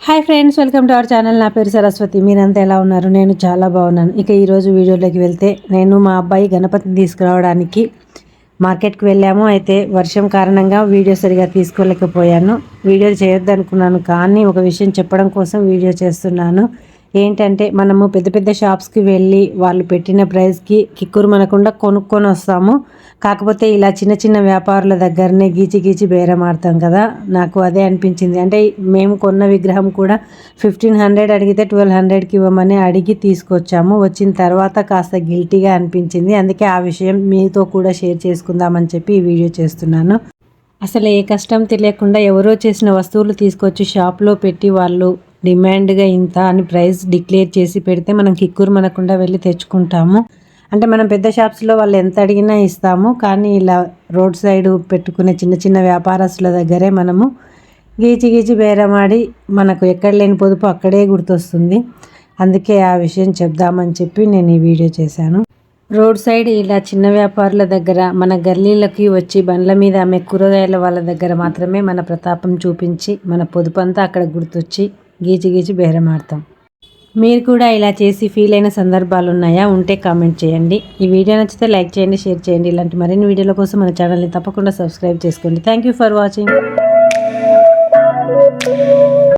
Hi friends, welcome to our channel. నా పేరు సరస్వతి. మీరంతా ఎలా ఉన్నారు? నేను చాలా బాగున్నాను. ఇక ఈరోజు వీడియోలోకి వెళ్తే, నేను మా అబ్బాయి గణపతిని తీసుకురావడానికి మార్కెట్కి వెళ్ళాము. అయితే వర్షం కారణంగా వీడియో సరిగా తీసుకోలేకపోయాను. వీడియో చేయొద్దు అనుకున్నాను, కానీ ఒక విషయం చెప్పడం కోసం వీడియో చేస్తున్నాను. ఏంటంటే, మనము పెద్ద పెద్ద షాప్స్కి వెళ్ళి వాళ్ళు పెట్టిన ప్రైస్కి కిక్కురు మనకుండా కొనుక్కొని వస్తాము. కాకపోతే ఇలా చిన్న చిన్న వ్యాపారుల దగ్గరనే గీచి బేరం ఆడతాం కదా. నాకు అదే అనిపించింది. అంటే మేము కొన్న విగ్రహం కూడా 1500 అడిగితే 1200కి ఇవ్వమని అడిగి తీసుకొచ్చాము. వచ్చిన తర్వాత కాస్త గిల్టీగా అనిపించింది. అందుకే ఆ విషయం మీతో కూడా షేర్ చేసుకుందామని చెప్పి ఈ వీడియో చేస్తున్నాను. అసలు ఏ కష్టం తెలియకుండా ఎవరో చేసిన వస్తువులు తీసుకొచ్చి షాప్లో పెట్టి వాళ్ళు డిమాండ్గా ఇంత అని ప్రైస్ డిక్లేర్ చేసి పెడితే మనం కిక్కురు మనకుండా వెళ్ళి తెచ్చుకుంటాము. అంటే మనం పెద్ద షాప్స్లో వాళ్ళు ఎంత అడిగినా ఇస్తాము, కానీ ఇలా రోడ్ సైడ్ పెట్టుకునే చిన్న చిన్న వ్యాపారస్తుల దగ్గరే మనము గీచి బేరమాడి మనకు ఎక్కడ లేని పొదుపు అక్కడే గుర్తొస్తుంది. అందుకే ఆ విషయం చెప్దామని చెప్పి నేను ఈ వీడియో చేశాను. రోడ్ సైడ్ ఇలా చిన్న వ్యాపారుల దగ్గర, మన గల్లీలకి వచ్చి బండ్ల మీద అమ్మే కూరగాయల వాళ్ళ దగ్గర మాత్రమే మన ప్రతాపం చూపించి మన పొదుపు అంతా అక్కడ గుర్తొచ్చి గీచి బేరం ఆడతాం. మీరు కూడా ఇలా చేసి ఫీల్ అయిన సందర్భాలు ఉన్నాయా? ఉంటే కామెంట్ చేయండి. ఈ వీడియో నచ్చితే లైక్ చేయండి, షేర్ చేయండి. ఇలాంటి మరిన్ని వీడియోల కోసం మన ఛానల్ని తప్పకుండా సబ్స్క్రైబ్ చేసుకోండి. Thank you for watching.